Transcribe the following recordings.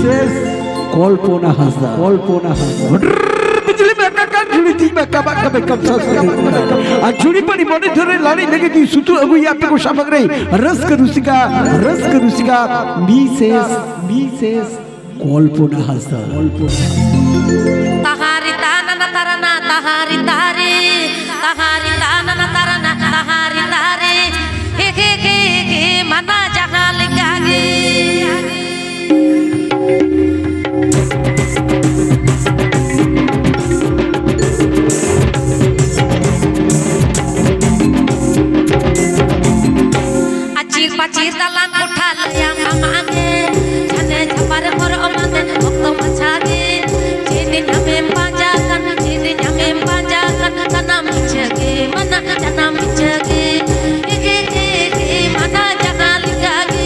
Mrs কল্পনা হাসদা बिजली में काका जुड़ी थी मैं कब आज जुड़ी पड़ी मोने धरे लाड़ी लगे थी सुतु अगु यहाँ पे को शामक रही रस करुसिका मिसेस कल्पना हासदा ताहारी ताना ना तारना ताहारी तारे ताहारी ताना ना तारना ताहारी तारे हे मना जहाँ लिखागे Pacir dalan udah layang amane, jane japar kor omane, waktu macage, cini nyame panjakan, tanam mijage, mana tanam mijage, mana jangan ligage.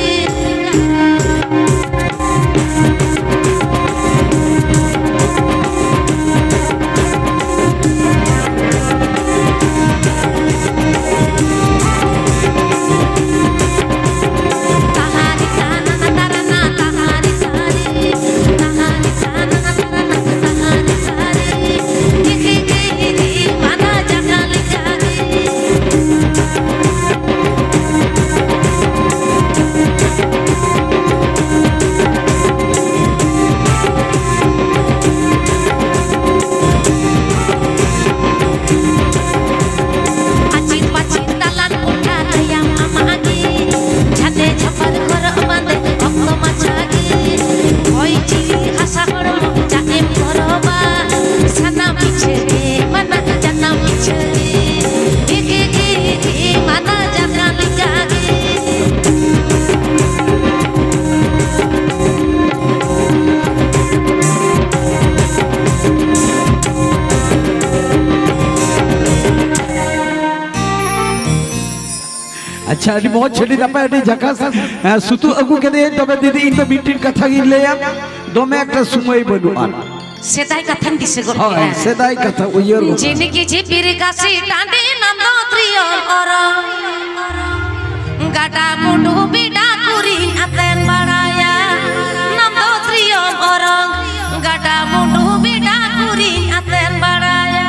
अच्छा अभी बहुत छड़ी दपा अभी जकास सुतु अगु के दे तबे दीदी इन तो मीटिंग कथा गिले या दो में एक सुमय बनुआन सेदाई कथन दिसे गो हां सेदाई कथा उयर जिनकी जिपिर कासी टांडे नंदो त्रियों और गाटा मुडु बिडा कुरी अतेन बड़ाया नंदो त्रियों और गाटा मुडु बिडा कुरी अतेन बड़ाया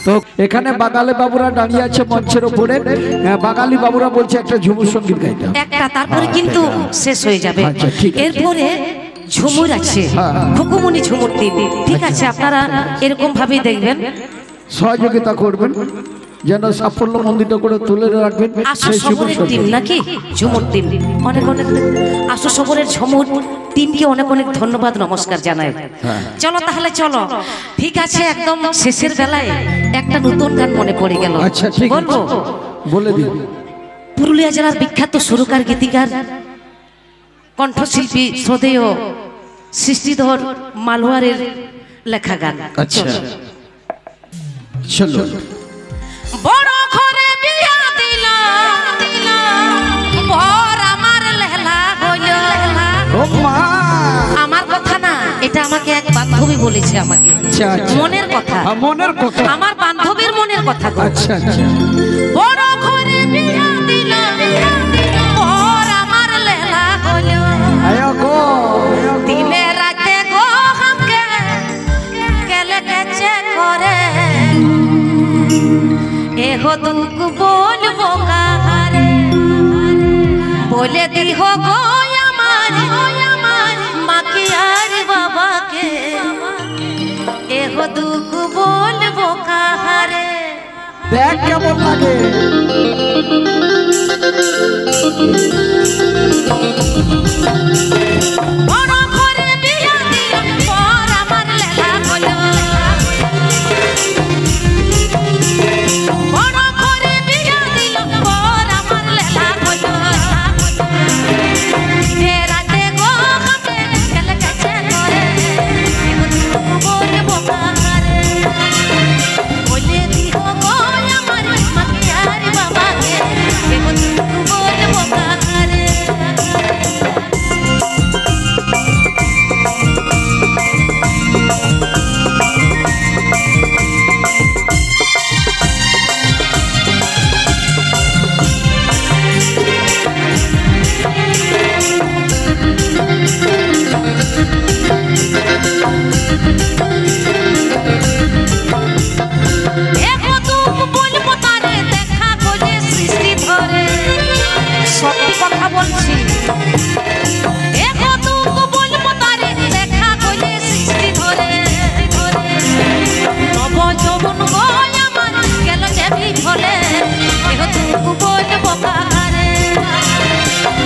তো এখানে বাঙালি বাবুরা দাঁড়িয়ে আছে মঞ্চের উপরে, বাঙালি বাবুরা বলছে একটা ঝুমুর সঙ্গীত গাইতে একটা, তারপরে কিন্তু শেষ হয়ে যাবে। আচ্ছা, ঠিক আছে। এরপরে ঝুমুর আছে, খুকুমনি ঝুমুর দিন। ঠিক আছে, আপনারা এরকম ভাবেই দেখবেন, সহযোগিতা করবেন যেন সাফল্য মন্দির করে তুলে রাখবেন। আশু সবরের টিম নাকি ঝুমুর টিম, অনেক অনেক আশু সবরের ঝুমুর টিমকে অনেক অনেক ধন্যবাদ, নমস্কার জানাই। চলো তাহলে চলো, ঠিক আছে, একদম শেষের বেলায় একটা নতুন গান মনে পড়ে গেল। আচ্ছা, ঠিক আছে, বলবো? বলে দিন। পুরুলিয়া জেলার বিখ্যাত সুরকার, গীতিকার, কণ্ঠশিল্পী শ্রদ্ধেয় সৃষ্টিধর মালওয়ারের লেখা গান। আচ্ছা চলো। বড় ঘরে বিয়া দিল, বর আমার লেলা হইল। ও মা, আমার কথা না, এটা আমাকে এক বান্ধবী বলেছে, আমাকে আচ্ছা, আচ্ছা। মনের কথা, মনের কথা, আমার বান্ধবীর মনের কথা। আচ্ছা আচ্ছা। বড় ঘরে বিয়া দিল, বর আমার লেলা হইল। আয়া গো, দিনে রাতে গো হামকে গেলে গেছে করে, এহো দুঃখ বলবো কাহারে, বলে দিহ গো আমার মাকে আর বাবাকে, এহো দুঃখ বলবো কাহারে। দেখ কেমন লাগে। বড় ঘরে বিয়া দিল, বর আমার লেলা হইল। বড় ঘরে বিয়া দিল, বর আমার লেলা হইল। দিনে রাতে গো হামকে গেলে গেছে করে, বলবো কাহারে, বলে দিহ গো আমার মাকে আর বাবাকে, বলবো কাহারে। এগো দুঃখ বলবো তারে, দেখা করলে সৃষ্টি ধরে, সত্যি কথা বলছি। এগো দুঃখ বলবো তারে, দেখা করলে সৃষ্টি ধরে, নব যৌবন গো আমার গেল যে বিফলে, এগো দুঃখ বলবো কাহারে,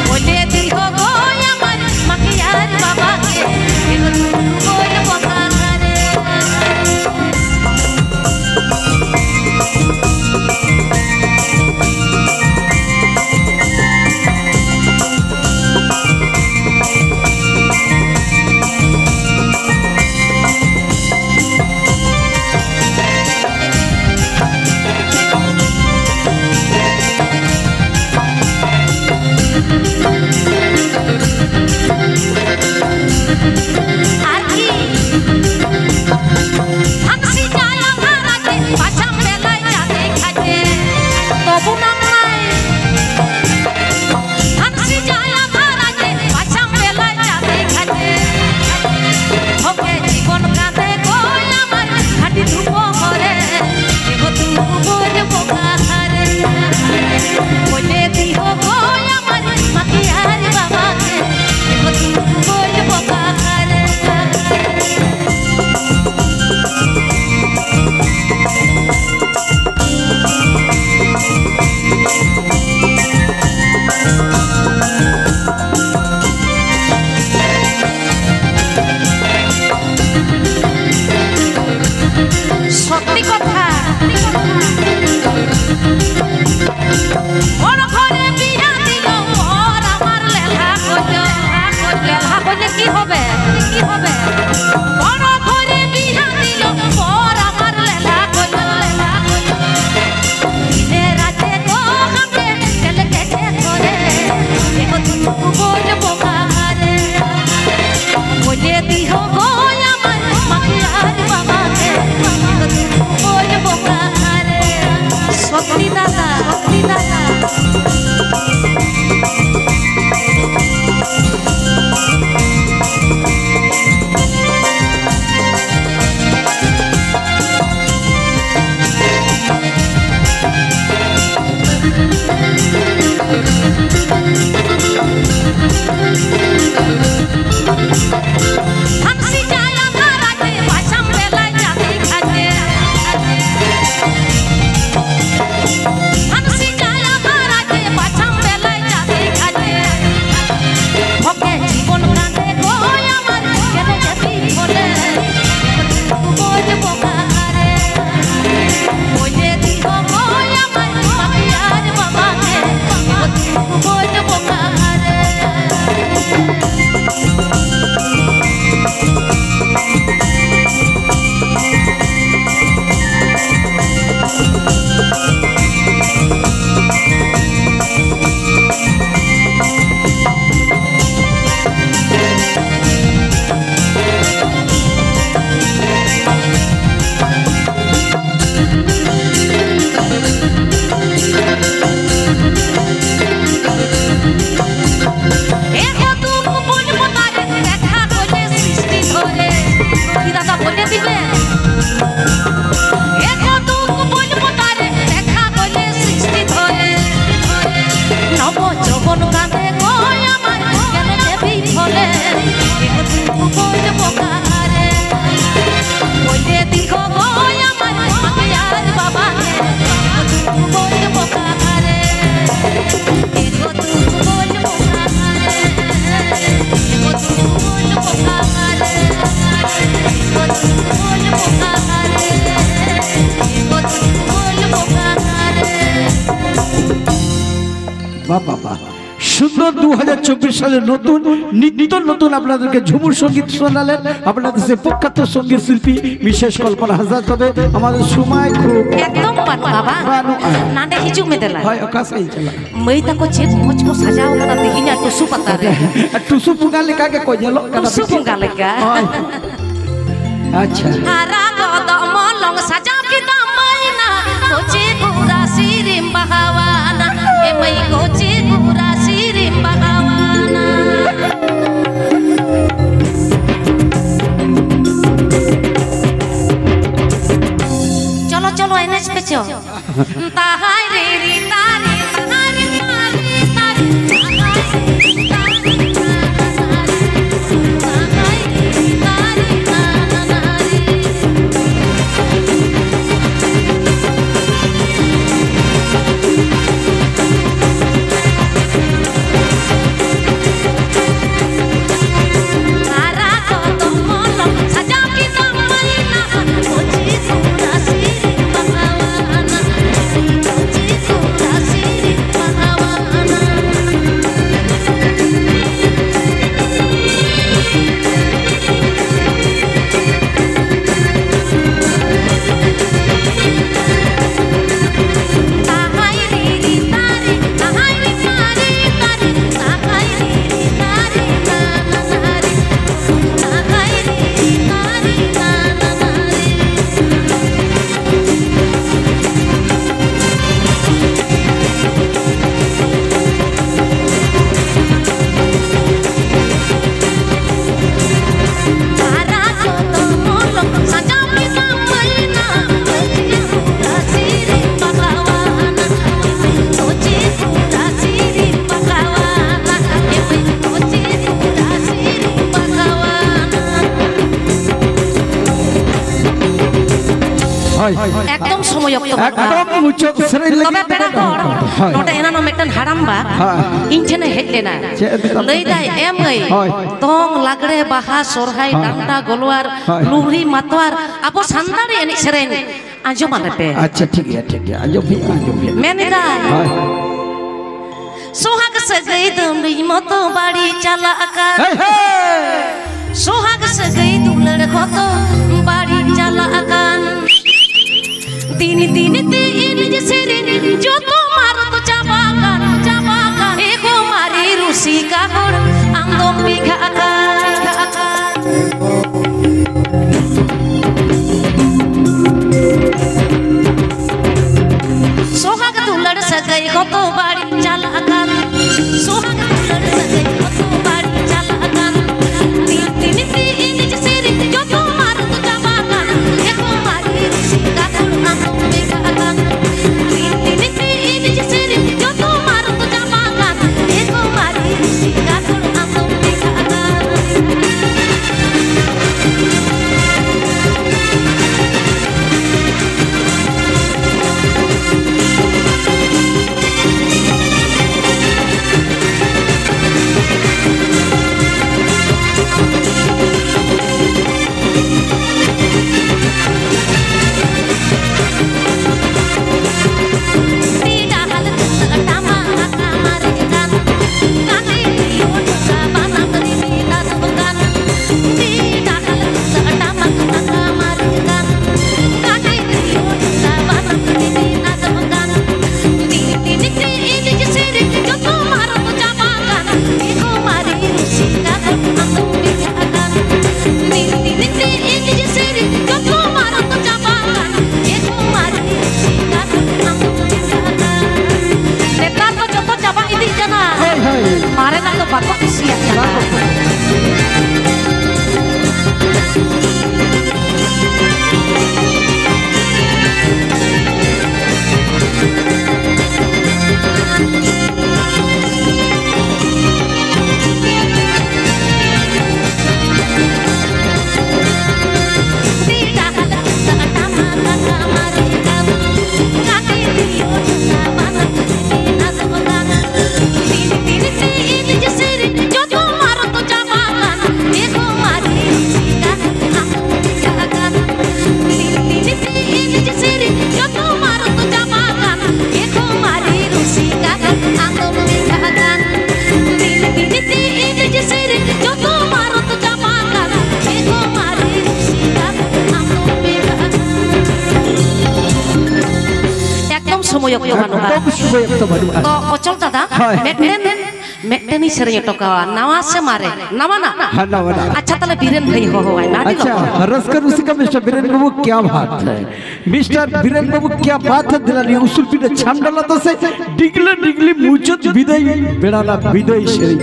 বলে দিহ গো আমার মাকে আর বাবাকে, এগো দুঃখ বলবো কাহারে। আর কি হাসি যায় আধারাতে, বাঁচাম বেলায় যাতে খাটে, তবু নাম নাই। হাসি যায় আধারাতে, বাঁচাম বেলায় যাতে খাটে, ওকে জীবন কাঁদে গো আমার খাটি ধুপ ঘরে, এগো দুঃখ বলবো কাহারে, বলে দিহ গো আমার মাকে আর বাবাকে, এগো দুঃখ বলবো কাহারে। সত্যি কথা, বড় ঘরে বিয়া দিল, বর আমার লেলা হইল। লেলা হইলে কি হবে, কি হবে? বড় ঘরে বিয়া দিল, বর আমার লেলা হইল। দিনে রাতে গো হামকে গেলে গেছে করে, এগো দুঃখ বলবো কাহারে, বলে দিহ গো আমার মাকে আর বাবাকে, এগো দুঃখ বলবো কাহারে। সত্যি দাদা, সত্যি দাদা। বাহ বাহ বাহ সুন্দর 2024 সালের নতুন নিত্য নতুন আপনাদেরকে ঝুমুর সঙ্গীত শোনালেন আপনাদের সে প্রখ্যাত সঙ্গীত শিল্পী বিশেষ কল্পনা হাজার তবে আমাদের সময় খুব एकदम बात बाबा नाने हिजू में देला হয় কাছেই চলা मई तको छेद मुझ को सजाओ ना देखिना टुसु पता रे টুসু পুঙ্গা লেখা কে কই গেল टुसु पुंगा लगा আচ্ছা हारा गद मलंग सजा की दमैना कोची कुरा सिरिम बहावाना ए मई कोची कुरा सिरिम बहावाना चलो चलो एनएच पे चलो ताहाई रे रे तारे ताहाई मारी तारे एकदम समय एकदम मुचक सरे लगी तबे पेड़ा कर नोटे एना नो मेटन हरामबा इंठेने हेटलेना लैदा एमई तोंग लागड़े बाहा सोरहाय डांटा गलवार लुहरी मतवार अब सानतारी एनि सेरेन आंजम आलेपे अच्छा ठीक है आंजम भी मेनिदा सोहाग सगै दंदै मतो बाड़ी चला आका सोहाग सगै दुलड़ खतो बाड़ी चला आकान तीन तीन तीन जसेरे जो तो मारो तो चाबाका एको मारी रूसी का गोड़ आंदो बिखा का सोहाग दुलड़ सगई को तो बाड़ी चला का सोहाग दुलड़ सगई को तो बाड़ी चला का तीन तीन तीन जसेरे जो तो मारो तो चाबाका एको मारी रूसी का गोड़ आंदो बिखा का तीन तीन तीन जसेरे जो तो मारो तो चाबाका एको मारी रूसी का गोड़ आंदो बिखा का समय को बानुआ एकदम समय तो बानुआ तो अचल दादा मेटनी सेरेंग टोकावा नवा से मारे नवा ना हाँ नवा ना अच्छा तले बीरेन भाई हो है ना अच्छा रसकर उसी का मिस्टर बीरेन बाबू क्या बात है मिस्टर बीरेन बाबू क्या बात है दिलानी उसूल पीने छाम डाला तो से डिगले मुचत विदाई बेड़ाला विदाई शेरी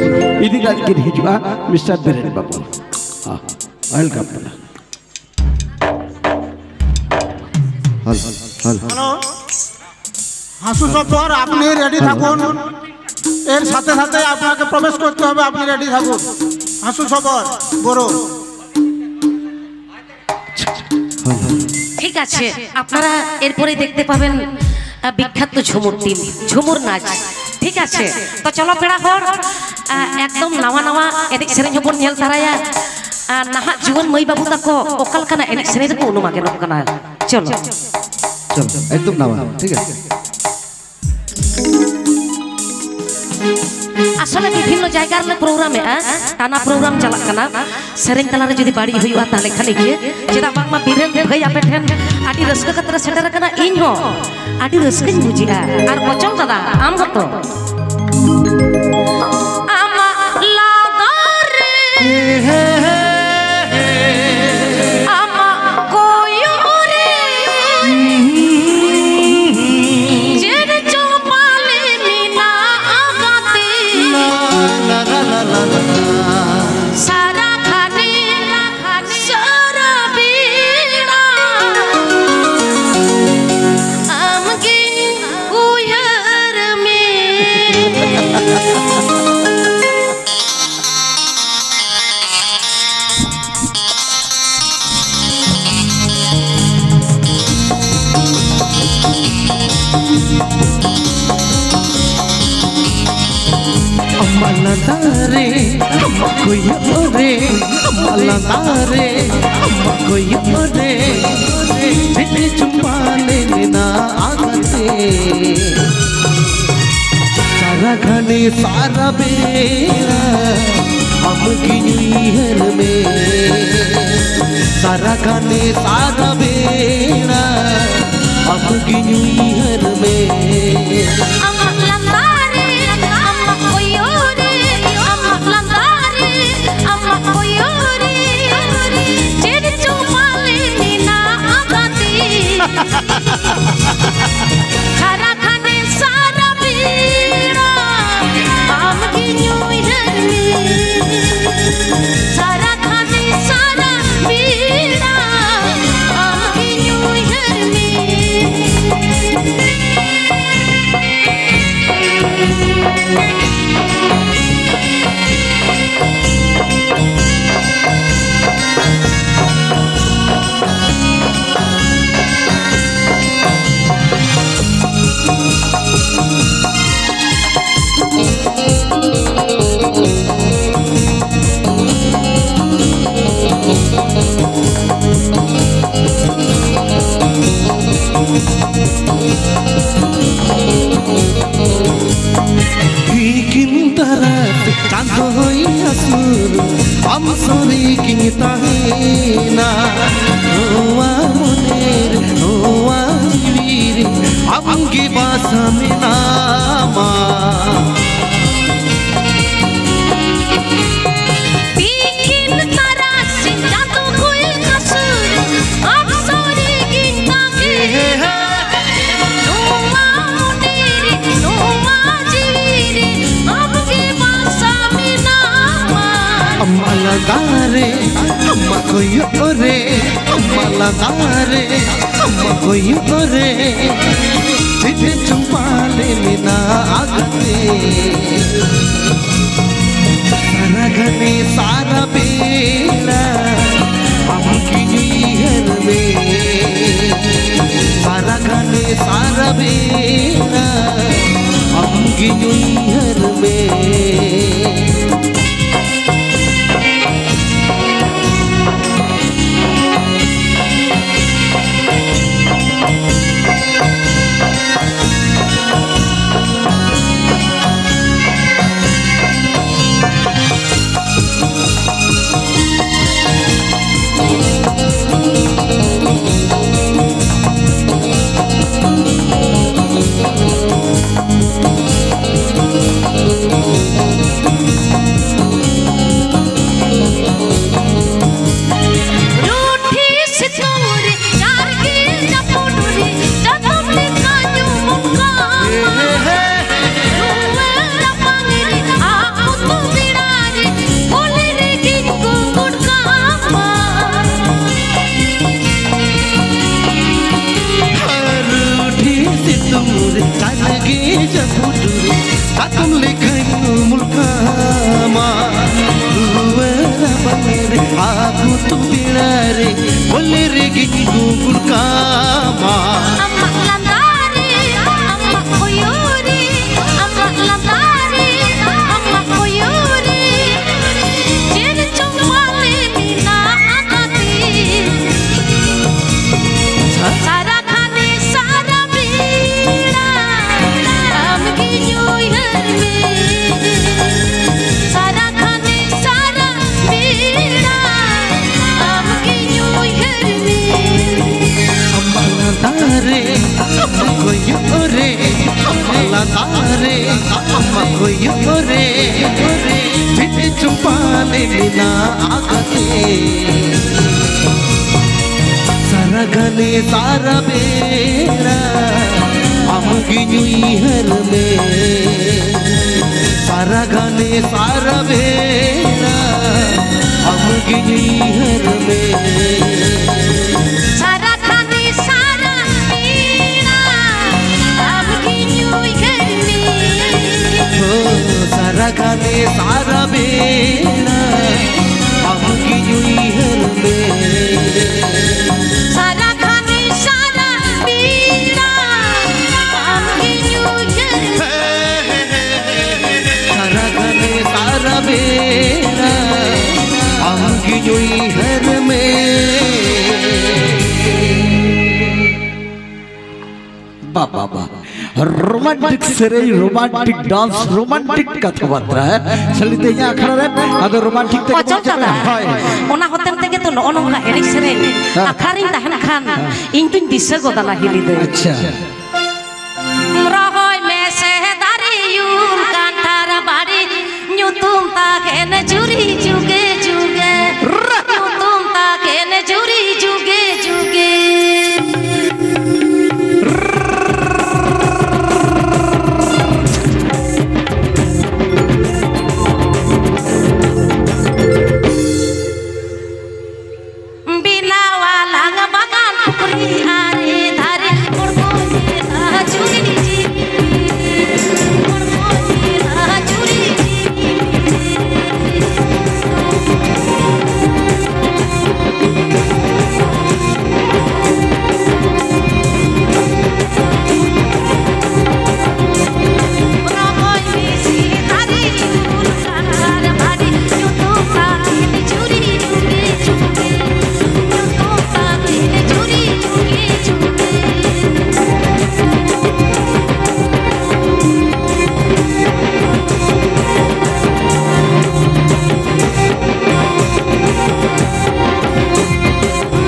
इधी राज की हिजुआ मिस्टर बीरेन बाबू हाँ वेलकम হ্যালো হাসু সফর আপনি রেডি থাকুন এর সাথে সাথে আপনাকে প্রবেশ করতে হবে আপনি রেডি থাকুন হাসু সফর বড় ঠিক আছে আপনারা এরপরে দেখতে পাবেন বিখ্যাত ঝুমুর টিম ঝুমুর নাচ ঠিক আছে তো চলো পেড়া হর একদম নাওয়া নাওয়া এদিক সেরেñ হবন নেল তারায়া নাহা জীবন মই বাবু তাকো ওকাল কানা এদিক সেরেñ রেকো অনুমাগে নক কানা চলো चलो एकदम नवा ठीक है আসলে বিভিন্ন জায়গার প্রোগ্রামে টানা প্রোগ্রাম চালাক কানা সেরেং তালারে যদি বাড়ি হইবা তাহলে খালি গিয়ে যেটা বাংমা বীরেন ভাই আপে ঠেন আডি রসকা কাতরা সেটার কানা ইন হো আডি রসকাই বুঝিয়া আর বচল দাদা আম হতো আমা লাগারে আমা কোয়রে জেরে চোপালে মিনা আগাতে সারা খানে সারা বিনা আমকে কুয়ার মে अमलदारे कोई ओरे अमलदारे कोई ओरे बिन चुम्बाले ना आगते सारा घने सारा बेड़ा हम गिनहर में सारा घने सारा बेड़ा हम गिनहर में सारा खाने सारा बीड़ा आम की न्यू ईयर में सारा खाने सारा बीड़ा आम की न्यू ईयर में चांद होई असुर हम सोरी किंता है ना नोआ मुनेर नोआ वीर हमकी बासा में नामा अमलदारे अम्मा कोई ओरे अमलदारे अम्मा कोई ओरे जिसे चुम्बाले मिना आगते सारा घने सारा बेड़ा हम गिनहर में सारा घने सारा बेड़ा हम गिनहर में jabuduru Tatum lekai mulkama Luwera bangere aku tu bilare Boleh gigi gugul kama Amma lantari, amma koyuri, amma lantari, amma koyuri. Jadi cumbali mina akati. Sarakhani sarabira, amki nyuirmi. Sarakhani sarabira, amki nyuirmi. Tare amma koyore amma tare amma koyore Titi chumpane mina agate Saragane sarabera amgi nyui herme Saragane sarabera amgi nyui herme Sarakhani sarabira, amki nyuirmi. Saragane sarabera amgi nyui herme Sarakhani sarabira, amki nyuirmi. Saragane sarabera amgi nyui herme बाबा romantic सेरे romantic dance romantic कथाबार्ता है चलिते यहाँ खड़ा रहे अगर romantic ते Ojol cala, ona hotel tege tu ono nggak erik sering, akarin tahan kan, intuin bisa kok dalah hili deh. अच्छा Mrohoi mese dari yur kantar bari, nyutum tak kene juri juga juga, nyutum tak kene juri juga juga. Bila walang bakal puri are dhare korkoni ta churi ji korkoni ta churi ji Rohoi misi tari yur kantar bari nyutum ta kene churi juge juge nyutum ta kene churi juge juge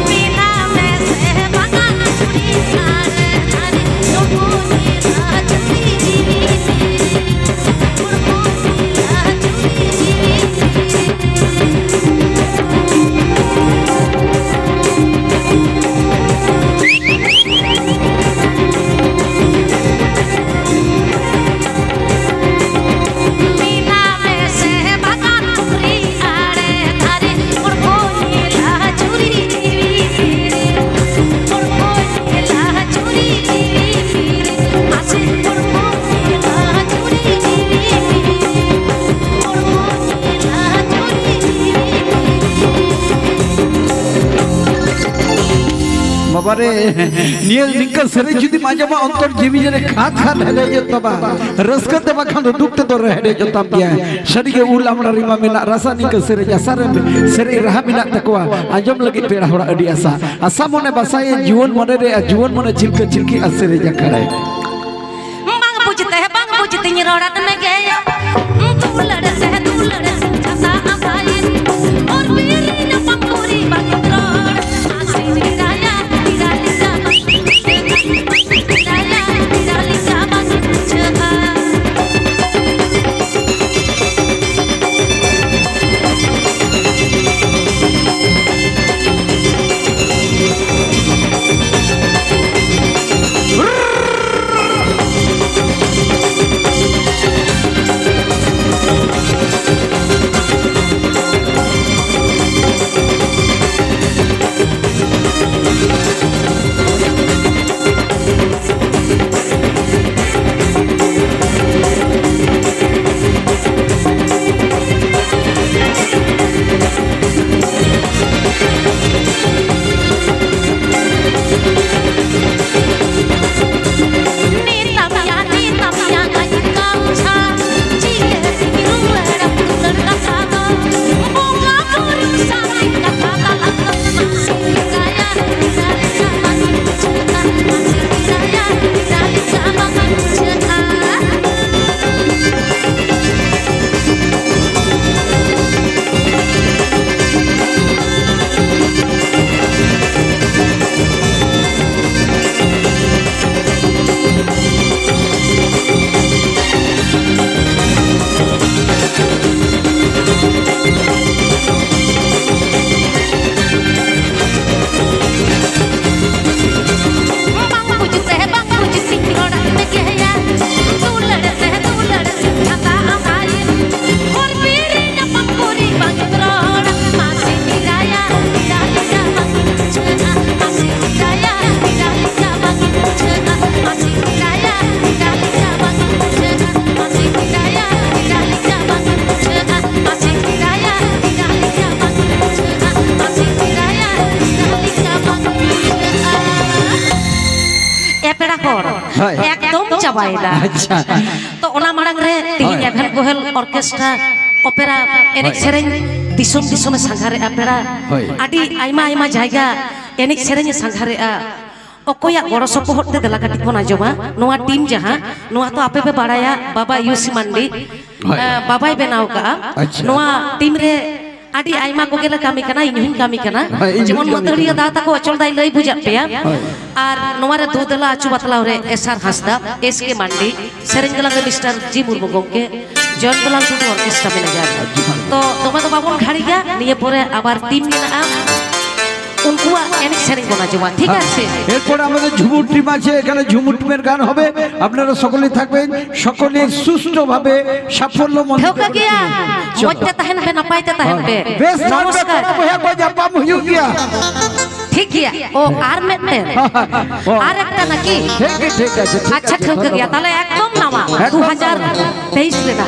Bila mese bakal puri are dhare korkoni ta churi ji korkoni ta churi ji Bila mese bakal puri are dhare korkoni ta churi ji korkoni ta churi ji ase korkoni ta churi ji korkoni ta churi ji बाबा रे nil निकल सेरे जुदी माजमा अंतर जीवी जने खात खात हेले जतबा रसकत दबा खान दुखते तो रहडे जतम दिया शरी के उल हमरा रिमा मेना रसा निकल सेरे जसरे सेरे रहा मिना तकवा आजम लगी पेड़ा होड़ा अडी आसा आसा मने बसाए जीवन मने रे जीवन मने चिलके चिलकी असरे जखड़े Bang bujte nyirodat में गया तू लड़ते जाता अबाइन और मेरी न पंगोरी बंदरोड़ आसी निराया निराली का निराया निराली का बंदरोड़ পেড়া কর একদম চাবাই না আচ্ছা তো ওনা মারাং রে তিহিন এভেন কোহেল অর্কেস্ট্রা অপেরা এনে সেরেন দিশম দিশমে সাংঘারে পেড়া আদি আইমা আইমা জায়গা এনে সেরেন সাংঘারে অকয়া গড় সপোর্ট তে দেলা কাটি কোনা জমা নোয়া টিম জাহা নোয়া তো আপে বাড়ায়া বাবা ইউসি মান্ডি বাবাই বেনাও কা নোয়া টিম রে আদি আইমা को गेला कामी कना इनहिन कामी कना जेमन मतरिया दा ताको अचल दाई लई बुझा पेया আর নোয়ারে দুদলা আচু বাতলা রে এসআর হাসদা এসকে মান্ডি সেরেঙ্গলা রে মিস্টার জি মুর্মু গংকে জয়ন্তলাল টুডু অর্কেস্ট্রা ম্যানেজার তো তোমরা তো বাবুন খাড়িগা নিয়ে পরে আবার টিম মেনা উনকুয়া এনে সেরেং কোনা জমা ঠিক আছে এরপর আমাদের ঝুমুর টিম আছে এখানে ঝুমুর টিমের গান হবে আপনারা সকলেই থাকবেন সকলে সুষ্ঠুভাবে সাফল্য হোকা গিয়া মজ্জা তাহেন বে নাপাইতে তাহেন বে বেশ নমস্কার বয়া কো জাপাম হইউ গিয়া ঠিক গিয়া ও আর মেটে আর একটা নাকি ঠিক আছে আচ্ছা ঠিক গিয়া তাহলে একদম নামা 2023 লেনা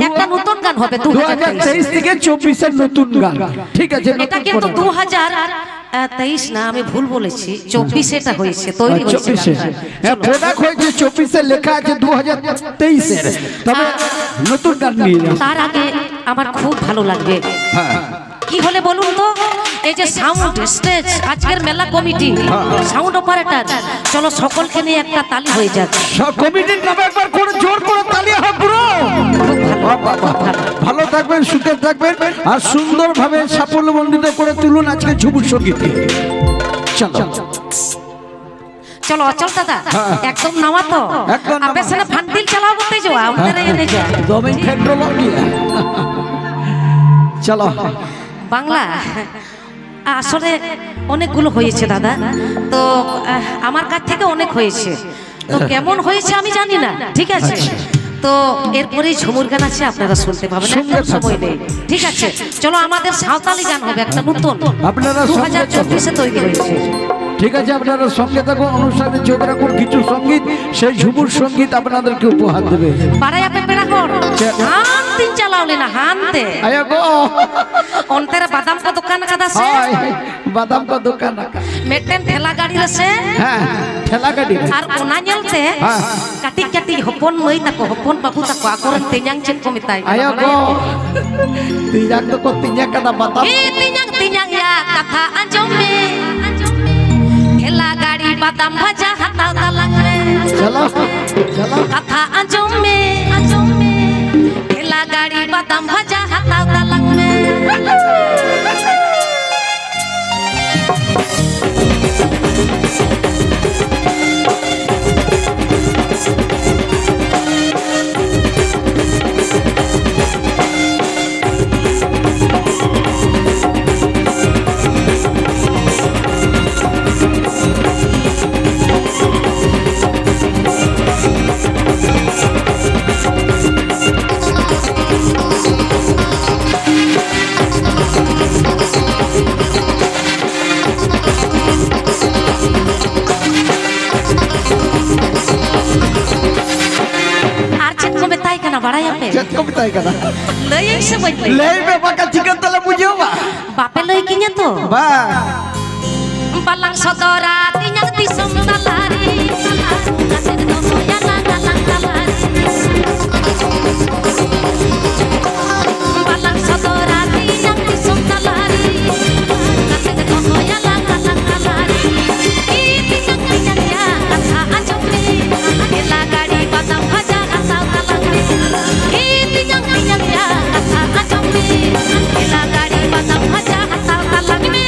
একটা নতুন গান হবে 2023 থেকে 24 এর নতুন গান ঠিক আছে এটা কিন্তু 2023 না আমি ভুল বলেছি 24 এটা হয়েছে তৈরি হয়েছে 24 হ্যাঁ প্রোডাক্ট হয়েছে 24 এ লেখা আছে 2023 এর তবে নতুন গান নিয়ে যাও তার আগে আমার খুব ভালো লাগবে হ্যাঁ কি হলে বলুন তো এই যে সাউন্ড স্টেজ আজকের মেলা কমিটি সাউন্ড অপারেটর চলো সকলকে নিয়ে একটা তালি হয়ে যাক সব কমিটির নামে একবার করে জোর করে তালি হোক ব্রো ভালো থাকবেন সুখে থাকবেন আর সুন্দরভাবে সাফল্যমণ্ডিত করে তুলুন আজকে ঝুমুর সঙ্গীতকে চলো চলো অচল দাদা একদম নামা তো আপে সেনা ফান্ডিল চালাও বলতে যাও আমাদের এনে যা দমে পেট্রোল দিয়ে চলো বাংলা আসলে অনেকগুলো হয়েছে দাদা তো আমার কাছ থেকে অনেক হয়েছে তো কেমন হয়েছে আমি জানি না ঠিক আছে তো এরপরেই ঝুমুর গান আছে আপনারা শুনতে পাবেন একদম সময় নেই ঠিক আছে চলো আমাদের সাঁওতালি গান হবে একটা নতুন আপনারা 2024 এ তৈরি হয়েছে ঠিক আছে আপনারা সঙ্গে থাকুন অনুষ্ঠানে যোগ রাখুন কিছু সঙ্গীত সেই ঝুমুর সঙ্গীত আপনাদেরকে উপহার দেবে বাড়াইয়া পেপেরা কর হান তিন চালাওলে না হানতে আয়া গো অন্তরে বাদাম কা দোকান কাদা সে বাদাম কা দোকান মেটেন ঠেলা গাড়ি রসে হ্যাঁ ঠেলা গাড়ি আর ওনা ñelte কাটি কাটি হপন মই তাকো হপন বাবু তাকো আকরন তেñang চেন কো মিতাই আয়া গো তিñang তো কো তিñang কাদা বাদাম তিñang তিñang ya কথা আঞ্জমে ঠেলা গাড়ি বাদাম ভাজা হাতাও তালাং রে চলো চলো কথা আঞ্জমে ঠেলা গাড়ি বাদাম ভাজা হাতাও তালাং রে चेत को बताई कदा लई से बज ले बे बाका चिकन तले बुझो बा बापे लई किnya तो बा balang sodora tinyang tisum talari kasih domo ya lang talari balang sodora tinyang tisum talari kasih domo ya lang talari tinyang tinyang ya kata ajome ela gadi badam bhaja asal talangre tinyang tinyang ya kata ajome ela gadi badam bhaja asal talangre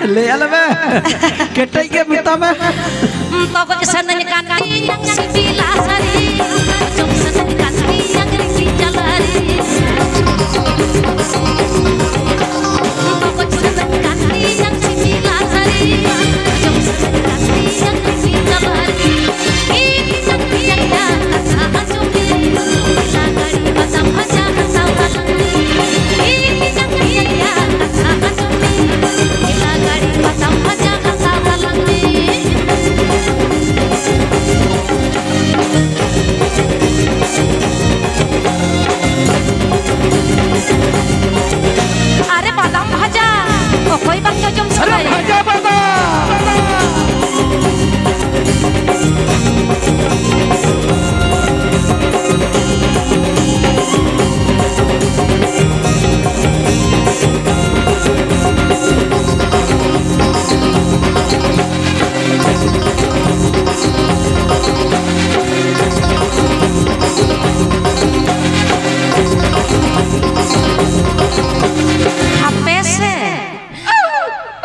ले आले बे केटई के मिता में Toko seneng kati yang sibila sari, jom seneng kati yang rinci jalari. Toko seneng kati yang sibila sari, jom seneng kati yang rinci jalari. Ini sakti yang kata cumi, lagari macam aja kata lagi. Ini sakti yang kata cumi, lagari macam aja kata lagi. अरे बादाम भाजा ओ कोई बात क्यों जम अरे सके भाजा बता HP se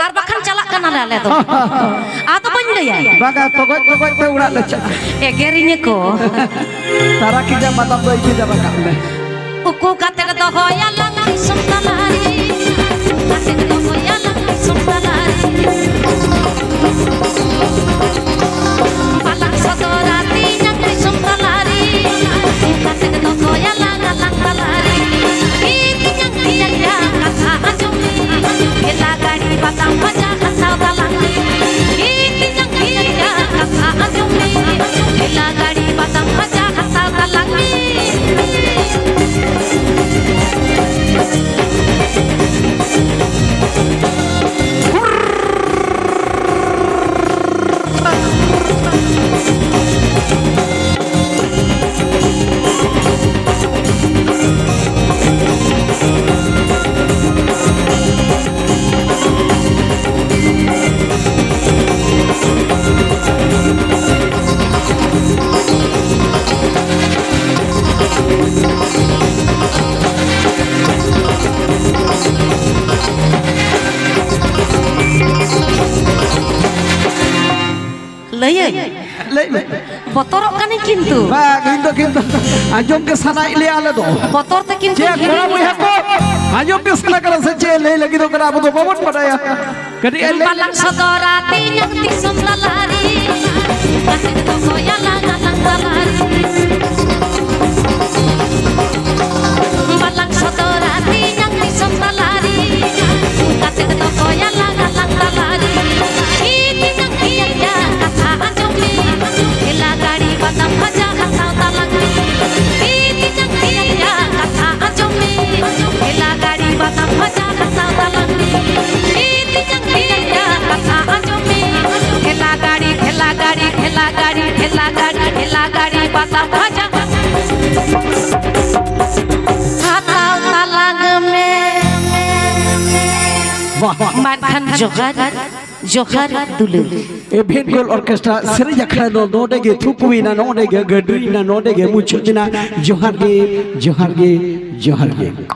ar bahkan calak kan ada le tuh atau benda ya baga togoj te urat leca egerinya ko tara kija matam doi kija baga me uku kate kedo hoya lang sumtalari kate kedo hoya lang sumtalari palang satorati yang sumtalari kate kedo hoya lang talari ini yang dia kata ajumi kita gadi batang baca kata talangi ini yang dia kata ajumi kita gadi batang baca kata talangi. Leye, ले me botorok kan kintu. baga kinto ajom ke sana ile ale do Botor te kintu. che kora mu hako ajom ke sana kara se che le lagi do kara do babon padaya kadi ele Palang sodorati yang tisum lalari, kasih toko yang lang talari. Palang sodorati yang tisum lalari, kasih toko yang lang talari. Ini yang dia kata ajumi, ila gadi batam baca kata talangi. Ini yang dia kata ajumi, ila gadi batam baca kata talangi. Ini yang dia kata ajumi, ila gadi batam baca kata talangi. वाह Makan जोहर dulu. ए भेंगोल orchestra सरी जखरा no नोडे गे थुकुवी ना नोडे गे गडरी ना नोडे गे मुचुदिना जोहार गे